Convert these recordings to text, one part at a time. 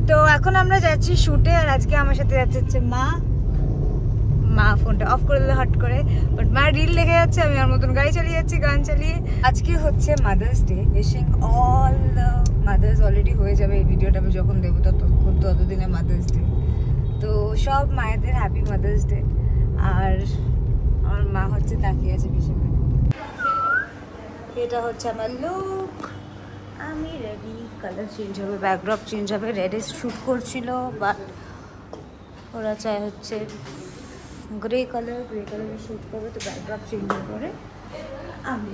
তো এখন আমরা যাচ্ছি শুটে, আর আজকে আমার সাথে যাচ্ছে হচ্ছে মা। মা ফোনটা অফ করে দিলে হট করে, বাট মা রিল দেখে যাচ্ছে, আমি আমার মতন গাড়ি চালিয়ে যাচ্ছি গান চালিয়ে। আজকে হচ্ছে mother's day, wishing all the mother's. Already হয়ে যাবে এই ভিডিওটা আমি যখন দেবো ততদিনে মাদার্স ডে। তো সব মায়েদের হ্যাপি মাদার্স ডে। আর আমার মা হচ্ছে তাকিয়ে আছে ভীষণ। এটা হচ্ছে আমার লুক, আমি রেডি। কালার চেঞ্জ হবে, ব্যাকড্রপ চেঞ্জ হবে। রেডে শ্যুট করছিল, বাট ওরা চায় হচ্ছে গ্রে কালারে শ্যুট করবে, তো ব্যাকড্রপ চেঞ্জ করে আমি।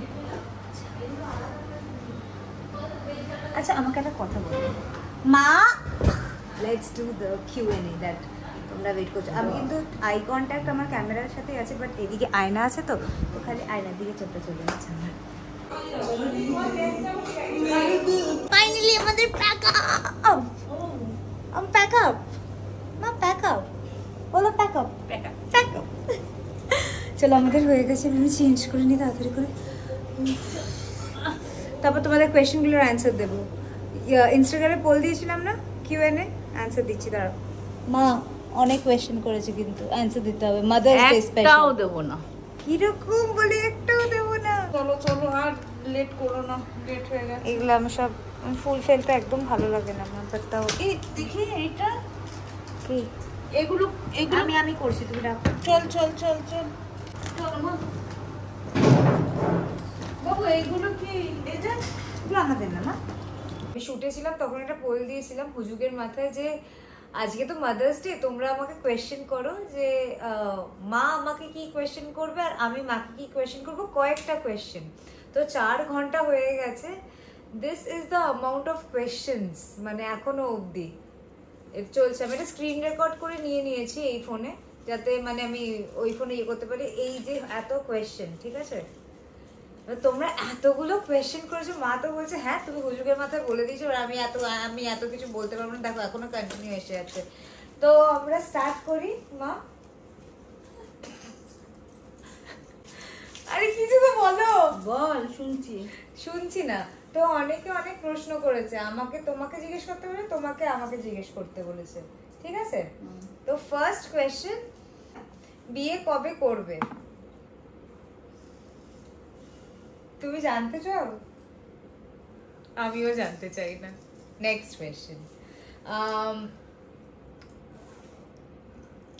আচ্ছা আমাকে একটা কথা বলো মা, let's do the Q&A that তোমরা ওয়েট করছো। আমি কিন্তু আই কন্ট্যাক্ট আমার ক্যামেরার সাথে আছে, বাট এদিকে আয়না আছে, তো খালি আয়নার দিকে চোখটা চলে যাচ্ছে আমার। ফাইনালি আমাদের প্যাক আপ। প্যাক আপ মা, প্যাক আপ বলো, pack up pack up pack up. চলো আমাদের হয়ে গেছে, আমি চেঞ্জ করে নিই তাড়াতাড়ি করে। তারপর তোমাদের কোয়েশ্চেনগুলোর অ্যান্সার দেবো। ইনস্টাগ্রামে পোল দিয়েছিলাম না, Q&A, অ্যান্সার দিচ্ছি। দাঁড়াও, মা অনেক কোয়েশ্চেন করেছে, কিন্তু অ্যান্সার দিতে হবে। মাদার্স ডে স্পেশাল একটাও দেবো না। কিরকম বলে একটাও দেবো না? চলো চলো, আর লেট করো না, লেট হয়ে গেছে। এগুলো আমি সব ফুল ফেলতে একদম ভালো লাগে না আমার, বাট তাও এই দেখি এইটা কি এগুলো আমি করছি, তুমি রাখো। চল চল চল চল চল মা। বাবু এইগুলো কি এই যে এগুলো আমাদের না মা। আমি শুটে ছিলাম তখন একটা পোল দিয়েছিলাম হুজুগের মাথায় যে আজকে তো মাদার্স ডে, তোমরা আমাকে কোয়েশ্চেন করো যে মা আমাকে কি কোয়েশ্চেন করবে আর আমি মাকে কি কোয়েশ্চেন করবো, কয়েকটা কোয়েশ্চেন। তো 4 ঘন্টা হয়ে গেছে। This is the amount of questions, মানে এখনো অবধি চলছে। আমি এটা স্ক্রিন রেকর্ড করে নিয়েছি এই ফোনে, যাতে মানে আমি ওই ফোনে ইয়ে করতে পারি। এই যে এত কোয়েশ্চেন, ঠিক আছে? তোমরা এতগুলো কোয়েশ্চেন করেছো, মা তো বলছে হ্যাঁ তুমি হুজুগের মাথায় বলে দিয়েছো, আর আমি এত কিছু বলতে পারবো না। দেখো এখনো কন্টিনিউ এসে যাচ্ছে। তো আমরা স্টার্ট করি মা। আরে কিছু তো বলো। বল, শুনছি না। তো অনেকে অনেক প্রশ্ন করেছে আমাকে, তোমাকে জিজ্ঞেস করতে বলে, তোমাকে আমাকে জিজ্ঞেস করতে বলেছে, ঠিক আছে? তো ফার্স্ট কোয়েশ্চেন, বিয়ে কবে করবে? তুমি জানতে চাও? আমিও জানতে চাই না। নেক্সট কোয়েশ্চেন,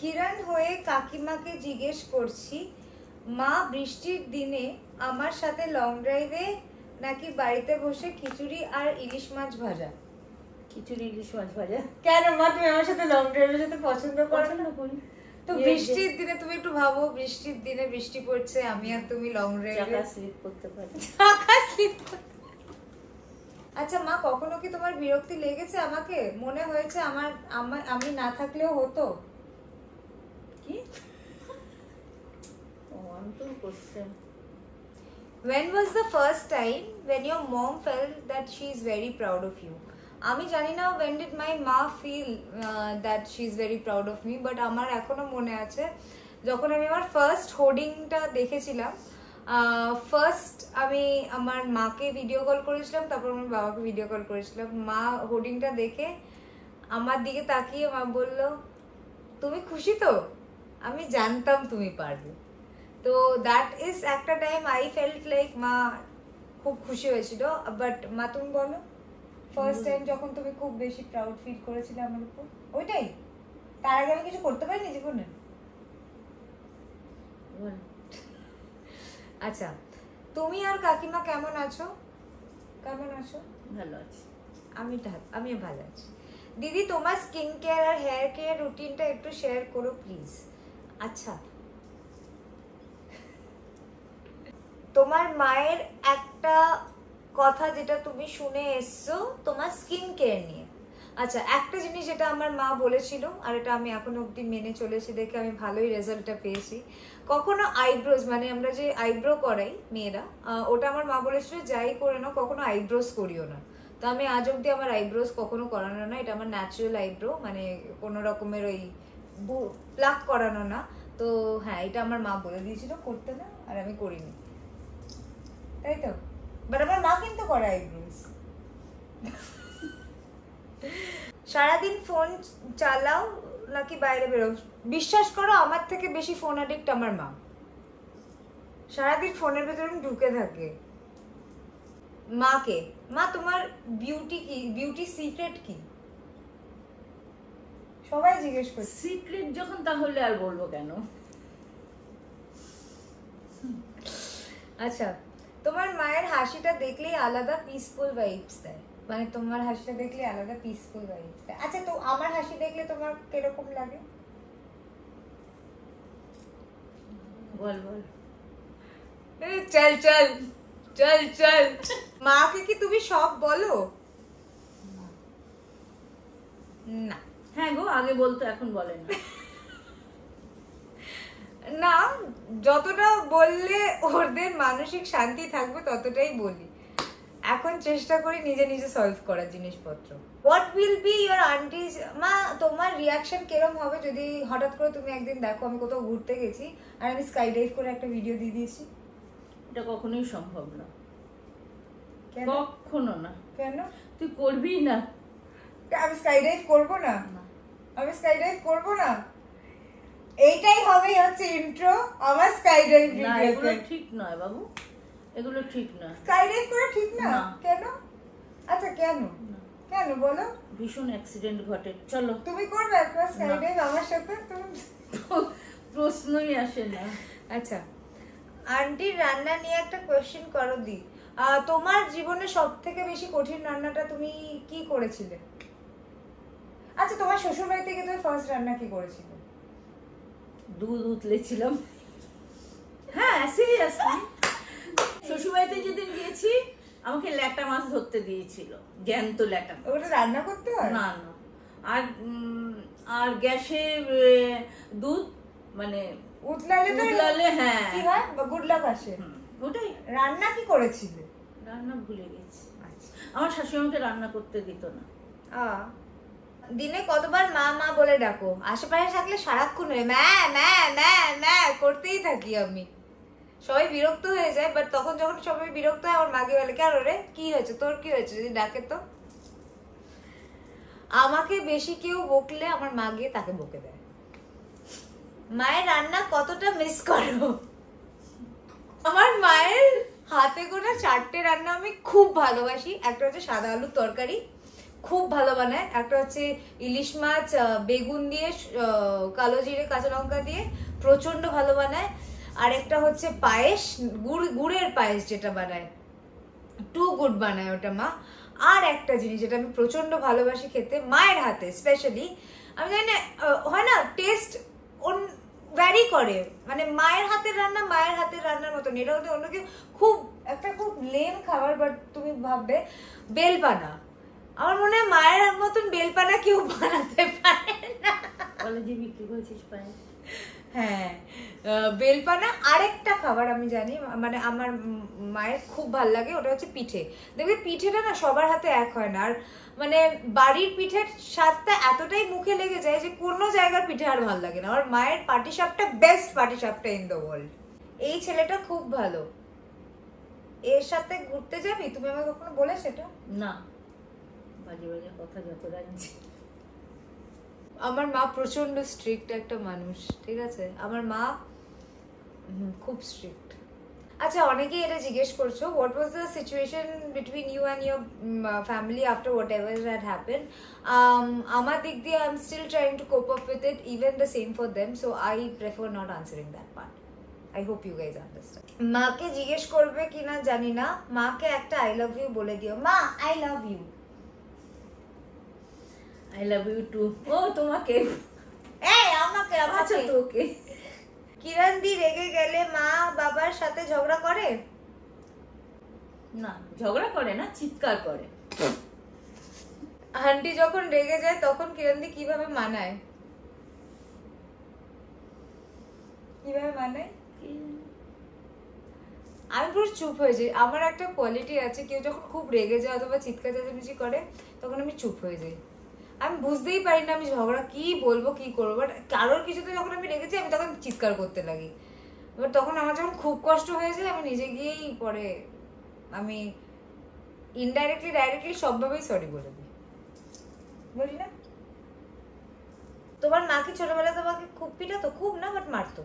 কিরণ হয়ে কাকিমাকে জিজ্ঞেস করছি, মা বৃষ্টির দিনে আমার সাথে লং ড্রাইভে নাকি বাড়িতে বসে খিচুড়ি আর ইলিশ মাছ ভাজা? খিচুড়ি ইলিশ মাছ ভাজা। কেন মা, তুমি আমার সাথে লং ড্রাইভে যেতে পছন্দ করো না? করি। তো বৃষ্টির দিনে তুমি একটু ভাবো, বৃষ্টির দিনে বৃষ্টি পড়ছে, আমি আর তুমি লং ড্রাইভে চাকা স্লিপ করতে পারি। আচ্ছা মা, কখনো কি তোমার বিরক্তি লেগেছে আমাকে? মনে হয়েছে আমি না থাকলেও হতো? কি অন্তর question. When was the first time when your mom felt that she is very proud of you? আমি জানি না when did my ma feel that she is very proud of me, but আমার এখনো মনে আছে যখন আমি আমার ফার্স্ট হোর্ডিংটা দেখেছিলাম। ফার্স্ট আমি আমার মাকে ভিডিও কল করেছিলাম, তারপর আমার বাবাকে ভিডিও কল করেছিলাম। মা হোর্ডিংটা দেখে আমার দিকে তাকিয়ে মা বলল, তুমি খুশি তো? আমি জানতাম তুমি পারবে। তো দ্যাট ইজ একটা টাইম আই ফেল্ট লাইক মা খুব খুশি হয়েছিল। বাট মা তুমি বলো, ফার্স্ট টাইম যখন তুমি খুব বেশি প্রাউড ফিল করেছিলে আমার উপর, ওইটাই? তার আগে আমি কিছু করতে পারিনি জীবনে। আচ্ছা, তুমি আর কাকিমা কেমন আছো? ভালো আছি। আমিও ভালো আছি। দিদি তোমার স্কিন কেয়ার আর হেয়ার কেয়ার রুটিনটা একটু শেয়ার করো প্লিজ। আচ্ছা, তোমার মায়ের একটা কথা যেটা তুমি শুনে এসছো তোমার স্কিন কেয়ার নিয়ে। আচ্ছা, একটা জিনিস যেটা আমার মা বলেছিল, আর এটা আমি এখনো অব্দি মেনে চলেছি, দেখে আমি ভালোই রেজাল্টটা পেয়েছি। কখনো আইব্রোজ, মানে আমরা যে আইব্রো করাই মেয়েরা, ওটা আমার মা বলেছিল যাই করে নাও কখনো আইব্রোজ করিও না। তো আমি আজ অব্দি আমার আইব্রোজ কখনো করানো না, এটা আমার ন্যাচারাল আইব্রো, মানে কোনো রকমের ওই প্লাক করানো না। তো হ্যাঁ, এটা আমার মা বলে দিয়েছিল করতে না, আর আমি করিনি, তাই তো? বাট আমার মা কিন্তু করে আইব্রোজ। সারাদিন ফোন চালাও নাকি বাইরে বেরো? বিশ্বাস করো আমার থেকে বেশি ফোন অ্যাডিক্ট আমার মা। সারাদিন ফোনের ভেতরে ঢুকে থাকে। মাকে, মা তোমার বিউটি কি, বিউটি সিক্রেট কি? সবাই জিজ্ঞেস করছে। সিক্রেট যখন তাহলে আর বলবো কেন? আচ্ছা, তোমার মায়ের হাসিটা দেখলেই আলাদা পিসফুল ভাইবস দেয়, মানে তোমার হাসিটা দেখলে আলাদা পিসফুল ভাইবস দেয়। আচ্ছা, তো আমার হাসি দেখলে তোমার কিরকম লাগে? বল বল। চল চল চল চল। মাকে কি তুমি সব বলো? না। হ্যাঁ গো, আগে বলতো, এখন বলে না। না, যতটা বললে ওদের মানসিক শান্তি থাকবে ততটাই বলি। এখন চেষ্টা করি নিজে নিজে সলভ করার জিনিসপত্র। হোয়াট উইল বি ইয়োর আন্টিজ, মা তোমার রিয়াকশন কিরম হবে যদি হঠাৎ করে তুমি একদিন দেখো আমি কোথাও ঘুরতে গেছি আর আমি স্কাই ডাইভ করে একটা ভিডিও দিয়ে দিয়েছি? এটা কখনোই সম্ভব না। কেন? কখনো না। কেন? তুই করবি না। আমি স্কাই ডাইভ করবো না? আমি স্কাই ডাইভ করবো না? এইটাই হবে হচ্ছে ইন্ট্রো আমার স্কাই ডাইভ না, ভিডিওতে। এগুলো ঠিক নয় বাবু, এগুলো ঠিক না। স্কাই ডাইভ করা ঠিক না? না। কেন? আচ্ছা কেন? কেন বলো? ভীষণ অ্যাক্সিডেন্ট ঘটে। চলো। তুমি করবে একটা স্কাই ডাইভ আমার সাথে? তুমি প্রশ্নই আসে না। আচ্ছা, আন্টির রান্না নিয়ে একটা কোয়েশ্চেন করো দি। তোমার জীবনে সব থেকে বেশি কঠিন রান্নাটা তুমি কি করেছিলে? আচ্ছা, তোমার শ্বশুর বাড়ি থেকে তুমি ফার্স্ট রান্না কি করেছিলে? দুধ উতলেছিলাম। হ্যাঁ, সিরিয়াসলি। শ্বশুরবাড়িতে যেদিন গিয়েছি আমাকে ল্যাটা মাছ ধরতে দিয়েছিল, জ্যান্ত ল্যাটা মাছ। ওটা রান্না করতে হয় না না। আর গ্যাসে দুধ মানে উতলালে হ্যাঁ কি হয়? গুড লাক আসে। ওটাই। রান্না কি করেছিলে? রান্না ভুলে গেছি। আমার শাশুড়ি আমাকে রান্না করতে দিত না। দিনে কতবার মা মা বলে ডাকো? আশেপাশে থাকলে সারাক্ষণ ম্যা ম্যা ম্যা ম্যা করতেই থাকি আমি। সবাই বিরক্ত হয়ে যায়, বাট তখন যখন সবাই বিরক্ত হয় আমার মাকে বলে কেন রে, কি হয়েছে তোর, কি হয়েছে, যদি ডাকে তো। আমাকে বেশি কেউ বকলে আমার মা গিয়ে তাকে বকে দেয়। মায়ের রান্না কতটা মিস করো? আমার মায়ের হাতে গোনা 4টে রান্না আমি খুব ভালোবাসি। একটা হচ্ছে সাদা আলুর তরকারি, খুব ভালো বানায়। একটা হচ্ছে ইলিশ মাছ বেগুন দিয়ে কালো জিরে কাঁচা লঙ্কা দিয়ে প্রচন্ড ভালো বানায়। আর একটা হচ্ছে পায়েস, গুড়ের পায়েস যেটা বানায়, টু গুড বানায় ওটা মা। আর একটা জিনিস যেটা আমি প্রচন্ড ভালোবাসি খেতে মায়ের হাতে স্পেশালি, আমি জানি না হয় না টেস্ট ভ্যারি করে, মানে মায়ের হাতের রান্না মায়ের হাতের রান্নার মতন। এটা হতে অন্য কেউ খুব একটা খুব লেম খাবার, বাট তুমি ভাববে বেলপানা। আমার মনে হয় মায়ের মতন বেলপানা কেউ বানাতে পারে না। বলে যে বিক্রি করেছিস পায়েস। হ্যাঁ, বেলপানা। আরেকটা খাবার আমি জানি, মানে আমার মায়ের খুব ভাল লাগে, ওটা হচ্ছে পিঠে। দেখবে পিঠেটা না সবার হাতে এক হয় না, আর মানে বাড়ির পিঠের স্বাদটা এতটাই মুখে লেগে যায় যে কোনো জায়গার পিঠে আর ভাল লাগে না। আমার মায়ের পাটিসাপটা best patishapta in the world. এই ছেলেটা খুব ভালো, এর সাথে ঘুরতে যাবি? তুমি আমাকে কখনো বলে সেটা? না, বাজে বাজে কথা যত রাখছি। আমার মা প্রচন্ড স্ট্রিক্ট একটা মানুষ, ঠিক আছে? আমার মা খুব স্ট্রিক্ট। আচ্ছা, অনেকেই এটা জিজ্ঞেস করছো, what was the situation between you and your family after whatever that happen? আমার দিক দিয়ে I am still trying to cope up with it, even the same for them, so I prefer not answering that part. I hope you guys understand. মাকে জিজ্ঞেস করবে কিনা জানি না, মাকে একটা আই লাভ ইউ বলে দিও। মা, I love you. I love you too. ও তোমাকে? এই আমাকে, আচ্ছা তোকে। কিরণ দি রেগে গেলে মা বাবার সাথে ঝগড়া করে? না, ঝগড়া করে না, চিৎকার করে। আন্টি যখন রেগে যায় তখন কিরণ দি কিভাবে মানায়? কিভাবে মানায়? আমি পুরো চুপ হয়ে যাই। আমার একটা কোয়ালিটি আছে, কেউ যখন খুব রেগে যায় অথবা চিৎকার চেঁচামেচি করে তখন আমি চুপ হয়ে যাই। আমি বুঝতেই পারি না আমি ঝগড়া কি বলবো কি করবো, বাট কারোর কিছুতে যখন আমি রেগেছি আমি তখন চিৎকার করতে লাগি। এবার তখন আমার যখন খুব কষ্ট হয়ে যায় আমি নিজে গিয়েই পরে আমি ইনডাইরেক্টলি ডাইরেক্টলি সবভাবেই সরি বলে দিই, বলি না? তোমার মা কি ছোটবেলায় তোমাকে খুব পিটাতো? খুব না, বাট মারতো।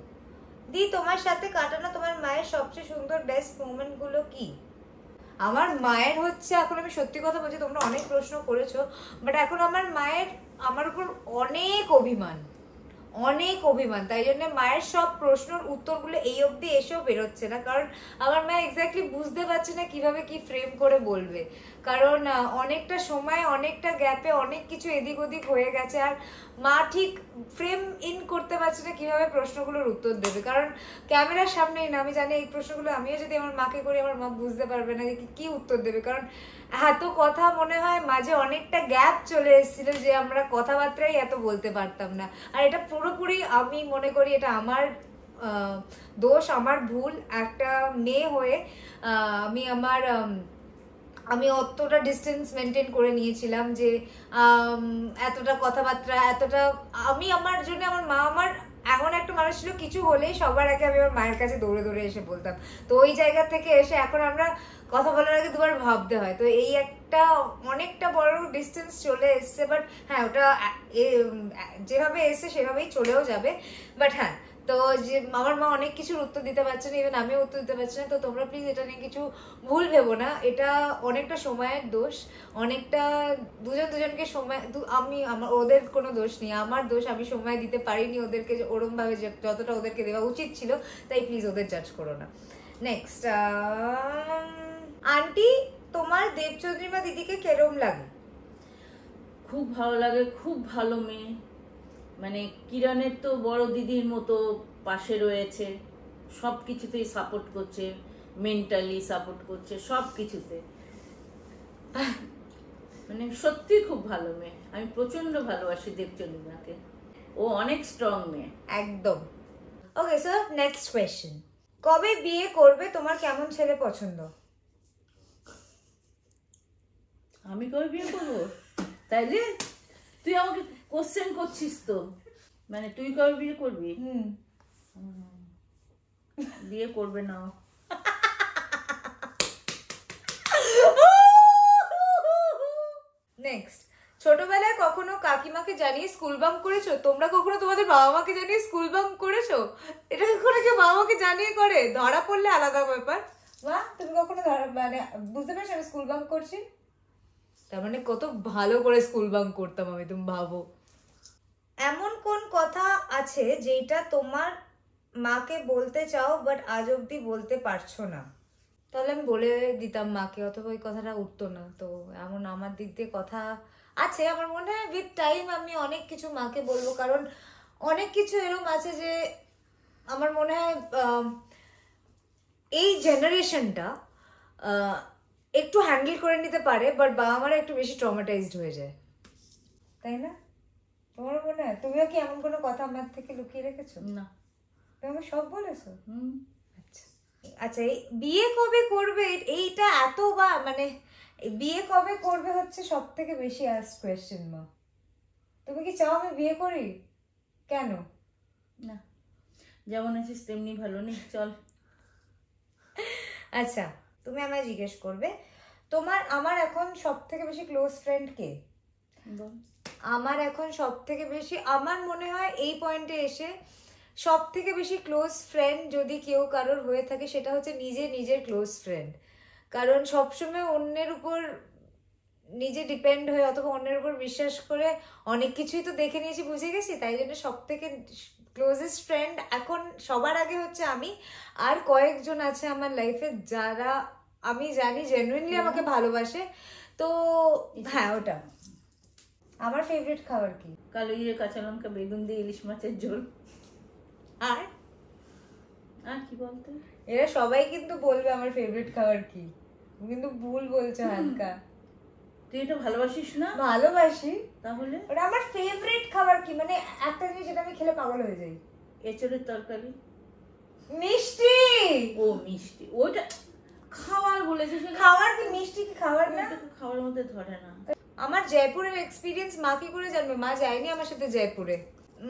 দি, তোমার সাথে কাটানো তোমার মায়ের সবচেয়ে সুন্দর বেস্ট মোমেন্ট গুলো কি? আমার মায়ের হচ্ছে, এখন আমি সত্যি কথা বলছি, তোমরা অনেক প্রশ্ন করেছো, বাট এখন আমার মায়ের আমার উপর অনেক অভিমান, অনেক অভিমান। তাই জন্য মায়ের সব প্রশ্নের উত্তরগুলো এই অবধি এসেও বেরোচ্ছে না, কারণ আমার মা এক্স্যাক্টলি বুঝতে পারছে না কিভাবে কি ফ্রেম করে বলবে, কারণ অনেকটা সময় অনেকটা গ্যাপে অনেক কিছু এদিক ওদিক হয়ে গেছে, আর মা ঠিক ফ্রেম ইন করতে পারছে না কিভাবে প্রশ্নগুলোর উত্তর দেবে, কারণ ক্যামেরার সামনেই না। আমি জানি এই প্রশ্নগুলো আমিও যদি আমার মাকে করি, আমার মা বুঝতে পারবে না যে কি উত্তর দেবে, কারণ এত কথা মনে হয় মাঝে অনেকটা গ্যাপ চলে এসেছিল যে আমরা কথাবার্তাই এত বলতে পারতাম না। আর এটা পুরোপুরি আমি মনে করি এটা আমার দোষ, আমার ভুল। একটা মেয়ে হয়ে আমি অতটা ডিস্টেন্স মেনটেন করে নিয়েছিলাম যে এতটা কথাবার্তা, এতটা আমার জন্য আমার মা আমার এমন একটা মানুষ ছিল, কিছু হলেই সবার আগে আমি আমার মায়ের কাছে দৌড়ে দৌড়ে এসে বলতাম। তো ওই জায়গা থেকে এসে এখন আমরা কথা বলার আগে দুবার ভাবতে হয়। তো এই একটা অনেকটা বড় ডিস্টেন্স চলে এসছে, বাট হ্যাঁ ওটা যেভাবে এসে সেভাবেই চলেও যাবে। বাট হ্যাঁ, তো যে আমার মা অনেক কিছুর উত্তর দিতে পারছে না, ইভেন আমিও উত্তর দিতে পারছি না। তো তোমরা প্লিজ এটা নিয়ে কিছু ভুল ভেবো না, এটা অনেকটা সময়ের দোষ, অনেকটা দুজনকে সময়, আমার ওদের কোনো দোষ নেই, আমার দোষ। আমি সময় দিতে পারিনি ওদেরকে ওরম ভাবে যতটা ওদেরকে দেওয়া উচিত ছিল, তাই প্লিজ ওদের জাজ করো না। নেক্সট, আন্টি তোমার দেবচন্দ্রিমা দিদিকে কেরম লাগে? খুব ভালো লাগে, খুব ভালো মেয়ে, মানে কিরণের তো বড় দিদির মতো পাশে রয়েছে, সব কিছুতেই সাপোর্ট করছে, মেন্টালি সাপোর্ট করছে, সব কিছুতে, মানে সত্যি খুব ভালো মেয়ে। আমি প্রচন্ড ভালোবাসি দেবচন্দ্রিমাকে, ও অনেক স্ট্রং মেয়ে একদম। ওকে স্যার, নেক্সট কোয়েশ্চেন, কবে বিয়ে করবে? তোমার কেমন ছেলে পছন্দ? আমি কবে বিয়ে করবো? তাইলে তুই আমাকে কোশ্চেন করছিস তো, মানে তুই কবে বিয়ে করবি? বিয়ে করবে না। নেক্সট, ছোটবেলায় কখনো কাকিমাকে জানিয়ে স্কুল বাঙ্ক করেছো? তোমরা কখনো তোমাদের বাবা মাকে জানিয়ে স্কুল বাঙ্ক করেছো? এটা কখনো কেউ বাবা মাকে জানিয়ে করে? ধরা পড়লে আলাদা ব্যাপার। মা, তুমি কখনো মানে বুঝতে পারছো আমি স্কুল বাঙ্ক করছি? তার মানে কত ভালো করে স্কুল বাঙ্ক করতাম আমি, তুমি ভাবো। এমন কোন কথা আছে যেটা তোমার মাকে বলতে চাও বাট আজ অব্দি বলতে পারছো না? তাহলে আমি বলে দিতাম মাকে, অথবা ওই কথাটা উঠতো না। তো এমন আমার দিক দিয়ে কথা আছে, আমার মনে হয় উইথ টাইম আমি অনেক কিছু মাকে বলবো, কারণ অনেক কিছু এরকম আছে যে আমার মনে হয় এই জেনারেশনটা একটু হ্যান্ডেল করে নিতে পারে, বাট বাবা মারা একটু বেশি ট্রমাটাইজড হয়ে যায়, তাই না? তোমার মনে হয়? তুমিও কি এমন কোনো কথা আমার থেকে লুকিয়ে রেখেছো? না, তুমি সব বলেছো। আচ্ছা, এই বিয়ে কবে করবে এইটা এত, বা মানে বিয়ে কবে করবে হচ্ছে সব থেকে বেশি আস্ক কোয়েশ্চেন। মা, তুমি কি চাও আমি বিয়ে করি? কেন? না, যেমন আছিস তেমনি ভালো নেই, চল। আচ্ছা, তুমি আমায় জিজ্ঞেস করবে আমার এখন সব থেকে বেশি ক্লোজ ফ্রেন্ড কে? আমার এখন সব থেকে বেশি, আমার মনে হয় এই পয়েন্টে এসে সব থেকে বেশি ক্লোজ ফ্রেন্ড যদি কেউ কারোর হয়ে থাকে, সেটা হচ্ছে নিজের ক্লোজ ফ্রেন্ড। কারণ সবসময় অন্যের উপর নিজে ডিপেন্ড হয়ে অথবা অন্যের উপর বিশ্বাস করে অনেক কিছুই তো দেখে নিয়েছি, বুঝে গেছি। তাই জন্য সব থেকে ক্লোজেস্ট ফ্রেন্ড এখন সবার আগে হচ্ছে আমি, আর কয়েকজন আছে আমার লাইফে যারা আমি জানি জেনুইনলি আমাকে ভালোবাসে। তো হ্যাঁ, ওটা আমার ফেভারিট খাবার। কি? কালো জিরে, কাঁচা লঙ্কা, বেগুন দিয়ে ইলিশ মাছের ঝোল। আর কি বলতে? এরা সবাই কিন্তু বলবে আমার ফেভারিট খাবার কি, কিন্তু ভুল বলছো হালকা। তুই এটা ভালোবাসিস না? ভালোবাসি। তাহলে ওটা আমার ফেভারিট খাবার কি, মানে একটা জিনিস যেটা আমি খেলে পাগল হয়ে যাই। এঁচড়ের তরকারি। মিষ্টি। ও মিষ্টি, ওইটা খাবার বলেছিস? খাবার কি? মিষ্টি কি খাবার না? খাবারের মধ্যে ধরে না। আমার জয়পুরের এক্সপিরিয়েন্স মা কি করে জানবে? মা যায়নি আমার সাথে জয়পুরে।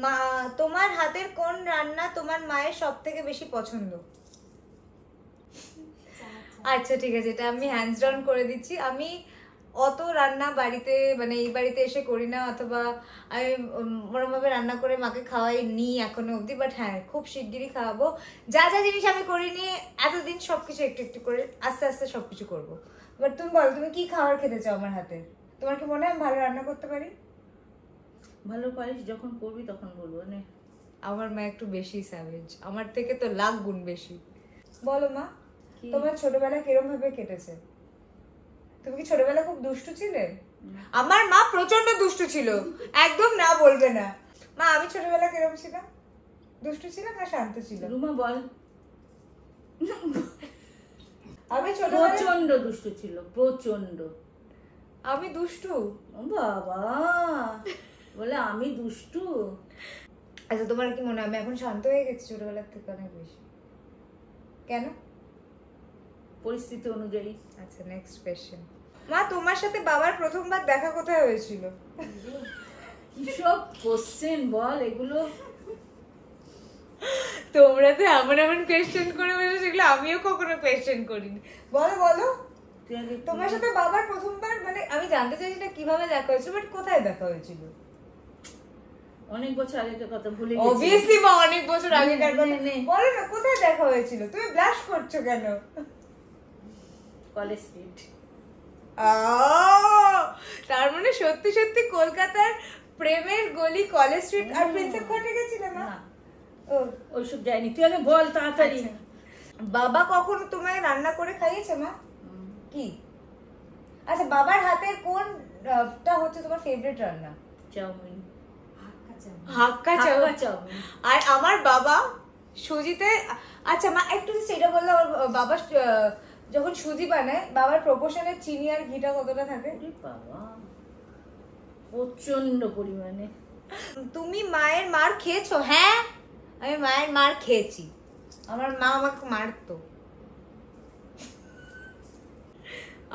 মা, তোমার হাতের কোন রান্না তোমার মায়ের সব থেকে বেশি পছন্দ? আচ্ছা ঠিক আছে, এটা আমি হ্যান্ডস ডাউন করে দিচ্ছি। আমি অত রান্না বাড়িতে মানে এই বাড়িতে এসে করি না, অথবা আমি ওরমভাবে রান্না করে মাকে খাওয়াই নি এখনো অবধি। বাট হ্যাঁ, খুব শিগগিরই খাওয়াবো। যা যা জিনিস আমি করিনি এতদিন সবকিছু একটু একটু করে আস্তে আস্তে সবকিছু করবো। বাট তুমি বলো, তুমি কি খাবার খেতে চাও আমার হাতে? তোমার কি মনে হয় আমি ভালো রান্না করতে পারি? ভালো পারিস, যখন করবি তখন বলবো। নে, আমার মা একটু বেশি স্যাভেজ, আমার থেকে তো লাখ গুণ বেশি। বলো মা, তোমার ছোটবেলা কিরম ভাবে কেটেছে? তুমি কি ছোটবেলা খুব দুষ্টু ছিলে? আমার মা প্রচন্ড দুষ্টু ছিল, একদম না বলবে না। মা আমি ছোটবেলা কিরম ছিলাম? দুষ্টু ছিলাম না শান্ত ছিলাম? রুমা বল। আমি ছোটবেলা প্রচন্ড দুষ্টু ছিল, প্রচন্ড। আমি দুষ্টু? বাবা বলে আমি দুষ্টু। আচ্ছা তোমার কি মনে হয় আমি এখন শান্ত হয়ে গেছি ছোটবেলার থেকে অনেক বেশি? কেন? পরিস্থিতি অনুযায়ী। আচ্ছা, নেক্সট কোয়েশ্চেন। মা তোমার সাথে বাবার প্রথমবার দেখা কোথায় হয়েছিল? কি সব কোশ্চেন বল এগুলো? তোমরা তো এমন এমন কোয়েশ্চেন করে বসে, সেগুলো আমিও কখনো কোয়েশ্চেন করিনি। বলো বলো, তোমার সাথে বাবার প্রথমবার মানে আমি জানতে চাইছি না কিভাবে দেখা হয়েছিল, বাট কোথায় দেখা হয়েছিল? অনেক বছর আগের কথা ভুলে গেছি। অবভিয়াসলি মা, অনেক বছর আগেকার কথা। বলো না কোথায় দেখা হয়েছিল? তুমি ব্লাশ করছো কেন? College street. তার মানে সত্যি সত্যি কলকাতার প্রেমের গলি কলেজ স্ট্রিট আর প্রিন্সেপ ঘাটে গেছিলে মা? ওইসব যায়নি, তুই আগে বল তাড়াতাড়ি। বাবা কখনো তোমায় রান্না করে খাইয়েছে মা? কি? আচ্ছা, বাবার হাতের কোনটা হচ্ছে তোমার ফেভারিট রান্না? চাউমিন। হাক্কা চাউমিন। আর আমার বাবা সুজিতে, আচ্ছা মা একটু সেটা বললে, আমার বাবা যখন সুজি বানায় বাবার প্রপোর্শনে চিনি আর ঘিটা কতটা থাকে? বাবা প্রচন্ড পরিমাণে। তুমি মায়ের মার খেয়েছো? হ্যাঁ, আমি মায়ের মার খেয়েছি। আমার মা আমাকে মারতো।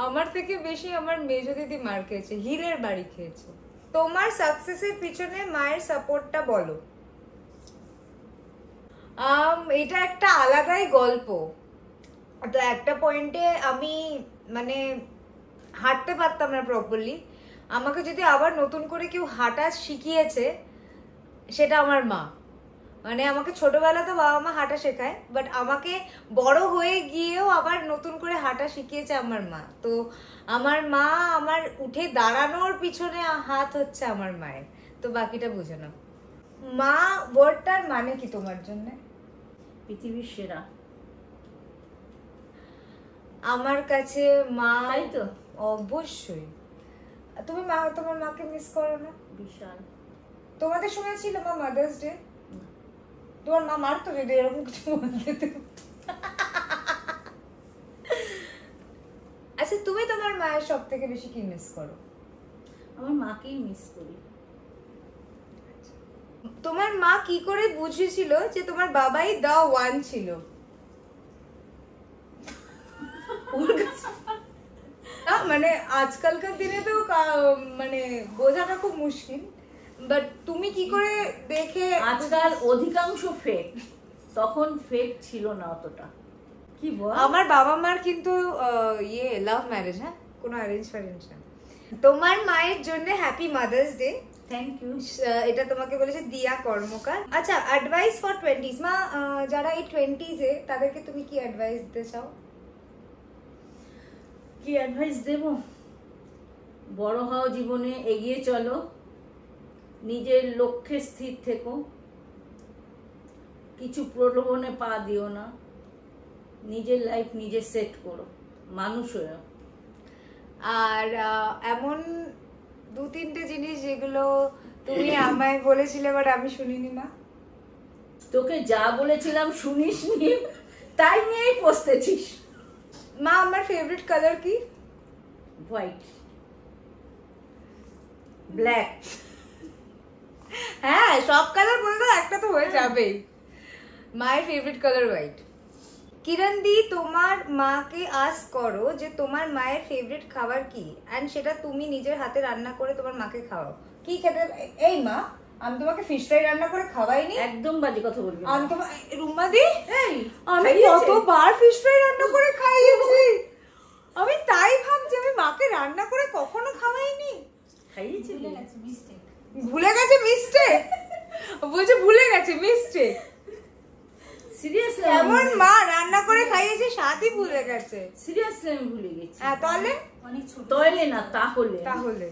আমার থেকে বেশি আমার মেজো দিদি মার খেয়েছে, হীরের বাড়ি খেয়েছে। তোমার সাকসেসের পিছনে মায়ের সাপোর্টটা বলো। এটা একটা আলাদাই গল্প। তো একটা পয়েন্টে আমি মানে হাঁটতে পারতাম না প্রপারলি। আমাকে যদি আবার নতুন করে কেউ হাঁটা শিখিয়েছে সেটা আমার মা। মানে আমাকে ছোটবেলাতে বাবা মা হাঁটা শেখায়, বাট আমাকে বড় হয়ে গিয়েও আবার নতুন করে হাঁটা শিখিয়েছে আমার মা। তো আমার মা আমার উঠে দাঁড়ানোর পিছনে হাত হচ্ছে আমার মায়ের। তো বাকিটা বুঝে না। মা ওয়ার্ডটার মানে কি তোমার জন্য? পৃথিবীর সেরা। আমার কাছে মা। তাই তো? অবশ্যই। তুমি তোমার মাকে মিস করো না? বিশাল। তোমাদের সময় ছিল মা মাদার্স ডে? তোমার মা মারতো যদি এরকম কিছু বলতে? আচ্ছা, তুমি তোমার মায়ের সব থেকে বেশি কি মিস করো? আমার মাকেই মিস করি। তোমার মা কি করে বুঝেছিল যে তোমার বাবাই দা ওয়ান ছিল? মানে আজকালকার দিনে তো মানে বোঝাটা খুব মুশকিল, বাট তুমি কি করে দেখে? আজকাল অধিকাংশ ফেক, তখন ফেক ছিল না অতটা। কি বল? আমার বাবা মার কিন্তু লাভ ম্যারেজ, হ্যাঁ, কোনো অ্যারেঞ্জ ফ্যারেঞ্জ না। তোমার মায়ের জন্য happy Mother's Day. Thank you. এটা তোমাকে বলেছে দিয়া কর্মকার। আচ্ছা, অ্যাডভাইস ফর 20s মা, যারা এই 20s এ তাদেরকে তুমি কি অ্যাডভাইস দিতে চাও? কি অ্যাডভাইস দেব? বড় হও, জীবনে এগিয়ে চলো, নিজের লক্ষ্যে স্থির থেকো, কিছু প্রলোভনে পা দিও না, নিজের লাইফ নিজে সেট করো, মানুষ হয়ে। আর এমন 2-3টে জিনিস যেগুলো তুমি আমায় বলেছিলে বাট আমি শুনিনি মা। তোকে যা বলেছিলাম শুনিসনি, তাই নিয়েই পস্তেছিস। মা, আমার ফেভারিট কালার কি? White, black. হ্যাঁ, সব কালার বলতে একটা তো হয়ে যাবেই। মায়ের ফেভারিট কালার হোয়াইট। কিরণ দি, তোমার মাকে আস্ক করো যে তোমার মায়ের ফেভারিট খাবার কি, এন্ড সেটা তুমি নিজের হাতে রান্না করে তোমার মাকে খাওয়াও। কি খেতে? এই মা, আমি তোমাকে ফিশ ফ্রাই রান্না করে খাওয়াইনি? একদম বাজে কথা বলবি। আমি তোমার রুমা দি, এই আমি কতবার ফিশ ফ্রাই রান্না করে খাইয়েছি। আমি তাই ভাবছি, আমি মাকে রান্না করে কখনো খাওয়াইনি। খাইয়েছিলি? ভুলে গেছে মিস্টেক, বলছে ভুলে গেছে মিস্টেক। সিরিয়াসলি এমন মা রান্না করে খাইয়েছে, স্বাদই ভুলে গেছে। সিরিয়াসলি আমি ভুলে গেছি। হ্যাঁ তাহলে তাহলে না তাহলে তাহলে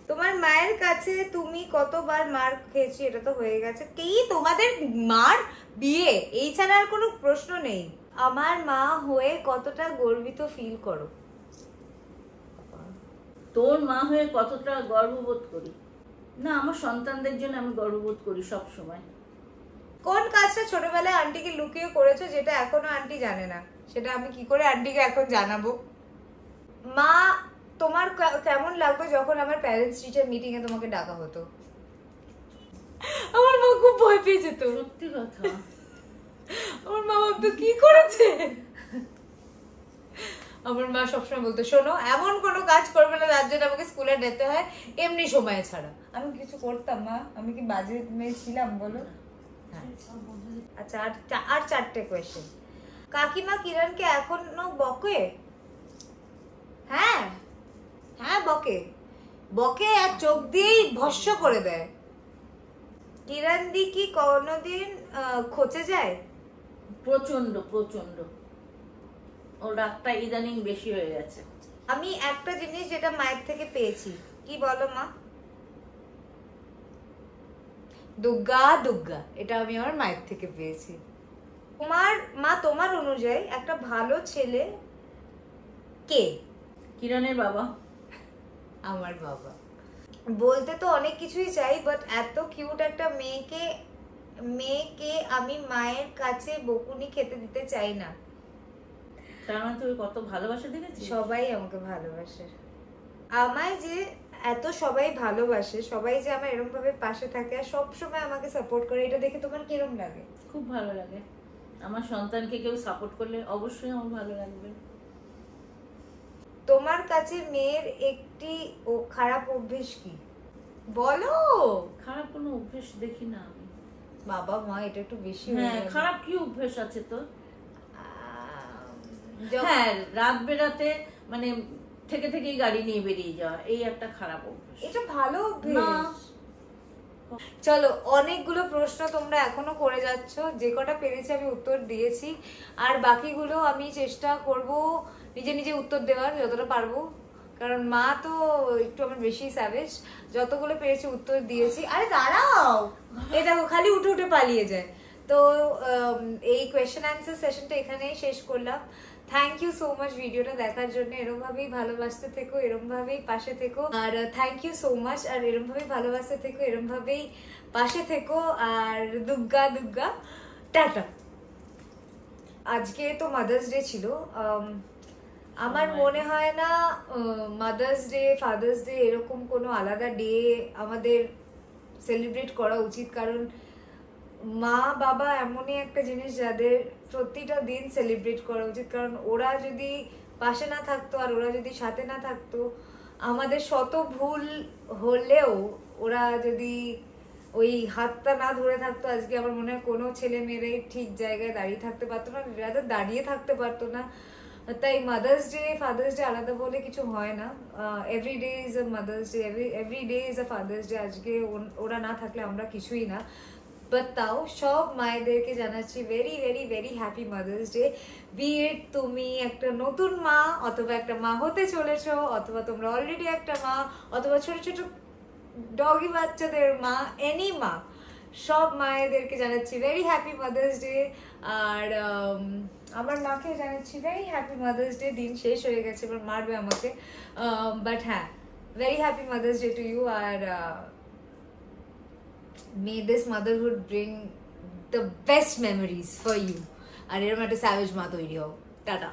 তোমার মায়ের কাছে তুমি কতবার মার খেয়েছি এটা তো হয়ে গেছে। কি তোমাদের মার বিয়ে, এই ছাড়া আর কোনো প্রশ্ন নেই। আমার মা হয়ে কতটা গর্বিত ফিল করো? তোর মা হয়ে কতটা গর্ববোধ করি? না, আমার সন্তানদের জন্য আমি গর্ববোধ করি সব সময়। কোন কাজটা ছোটবেলায় আন্টিকে লুকিয়ে করেছো যেটা এখনো আন্টি জানে না? সেটা আমি কি করে আন্টিকে এখন জানাবো? মা, তোমার কেমন লাগবে যখন আমার প্যারেন্টস টিচার মিটিং এ তোমাকে ডাকা হতো? আমার মা খুব ভয় পেয়ে যেত। সত্যি কথা। আমার মা ভাবতো কি করেছে। আমার মা সবসময় বলতো, শোনো এমন কোনো কাজ করবে না যার জন্য আমাকে স্কুলে যেতে হয় এমনি সময় ছাড়া। আমি কিছু করতাম মা? আমি কি বাজে মেয়ে ছিলাম বলো? আচ্ছা, আর 4টে কোয়েশ্চেন। কাকিমা কিরণকে এখনো বকে? হ্যাঁ হ্যাঁ বকে, বকে আর চোখ দিয়েই ভস্য করে দেয়। কিরণ দি কি কোনোদিন খোঁচে যায়? প্রচন্ড প্রচন্ড, ওর রাগটা ইদানিং বেশি হয়ে গেছে। আমি একটা জিনিস যেটা মায়ের থেকে পেয়েছি, কি বলো মা? দুর্গা দুর্গা, এটা আমি আমার মায়ের থেকে পেয়েছি। তোমার অনুযায়ী একটা ভালো ছেলে কে? কিরণের বাবা। আমার বাবা। বলতে তো অনেক কিছুই চাই, বাট এত কিউট একটা মেয়েকে আমি মায়ের কাছে বকুনি খেতে দিতে চাই না। তার মানে তুই কত ভালোবাসা দেখেছিস? সবাই আমাকে ভালোবাসে। আমায় যে এত সবাই ভালোবাসে, সবাই যে আমার এরকম ভাবে পাশে থাকে আর সবসময় আমাকে সাপোর্ট করে, এটা দেখে তোমার কিরকম লাগে? খুব ভালো লাগে। আমার সন্তানকে কেউ সাপোর্ট করলে অবশ্যই আমার ভালো লাগবে। তোমার কাছে মেয়ের একটি খারাপ অভ্যেস কি বলো? খারাপ কোনো অভ্যেস দেখি না আমি। বাবা মা, এটা একটু বেশি। হ্যাঁ, খারাপ কি অভ্যেস আছে তোর? হ্যাঁ, রাত বেরাতে মানে থেকেই গাড়ি নিয়ে বেরিয়ে যাওয়া, এই একটা খারাপ অভ্যেস। এটা ভালো অভ্যেস? চলো, অনেকগুলো প্রশ্ন তোমরা এখনো করে যাচ্ছ, যে কটা পেরেছি আমি উত্তর দিয়েছি, আর বাকিগুলো আমি চেষ্টা করব নিজে নিজে উত্তর দেওয়ার যতটা পারবো, কারণ মা তো একটু আমার বেশি স্যাভেজ। যতগুলো পেরেছি উত্তর দিয়েছি। আরে দাঁড়াও, এই দেখো খালি উঠে উঠে পালিয়ে যায়। তো এই কোয়েশ্চেন অ্যান্সার সেশনটা এখানেই শেষ করলাম। থ্যাংক ইউ সো মাচ ভিডিওটা দেখার জন্য। এরকম ভাবেই ভালোবাসতে থেকো, এরকম ভাবেই পাশে থেকো। আর থ্যাংক ইউ সো মাচ, আর এরকম ভাবেই ভালোবাসতে থেকো, এরকম ভাবেই পাশে থেকো। আর দুর্গা দুর্গা, টাটা। আজকে তো মাদার্স ডে ছিল। আমার মনে হয় না মাদার্স ডে, ফাদার্স ডে এরকম কোনো আলাদা ডে আমাদের সেলিব্রেট করা উচিত, কারণ মা বাবা এমনই একটা জিনিস যাদের প্রতিটা দিন সেলিব্রেট করা উচিত। কারণ ওরা যদি পাশে না থাকতো আর ওরা যদি সাথে না থাকতো, আমাদের শত ভুল হলেও ওরা যদি ওই হাতটা না ধরে থাকতো, আজকে আমার মনে হয় কোনো ছেলে মেয়েরাই ঠিক জায়গায় দাঁড়িয়ে থাকতে পারতো না, দাঁড়িয়ে থাকতে পারতো না। তাই মাদার্স ডে ফাদার্স ডে আলাদা বলে কিছু হয় না। Every day is a mother's day, every day is a father's day. আজকে ওরা না থাকলে আমরা কিছুই না। বাট তাও সব মায়েদেরকে জানাচ্ছি very very very happy Mother's Day. বি ইট তুমি একটা নতুন মা, অথবা একটা মা হতে চলেছো, অথবা তোমরা অলরেডি একটা মা, অথবা ছোট ছোট ডগি বাচ্চাদের মা, এনি মা, সব মায়েদেরকে জানাচ্ছি ভেরি হ্যাপি মাদার্স ডে। আর আমার মাকে জানাচ্ছি ভেরি হ্যাপি মাদার্স ডে। দিন শেষ হয়ে গেছে, এবার মারবে আমাকে, বাট হ্যাঁ, very happy Mother's Day to you. আর may this motherhood bring the best memories for you. আর এরকম একটা স্যাভেজ মা তৈরি হোক। টাটা।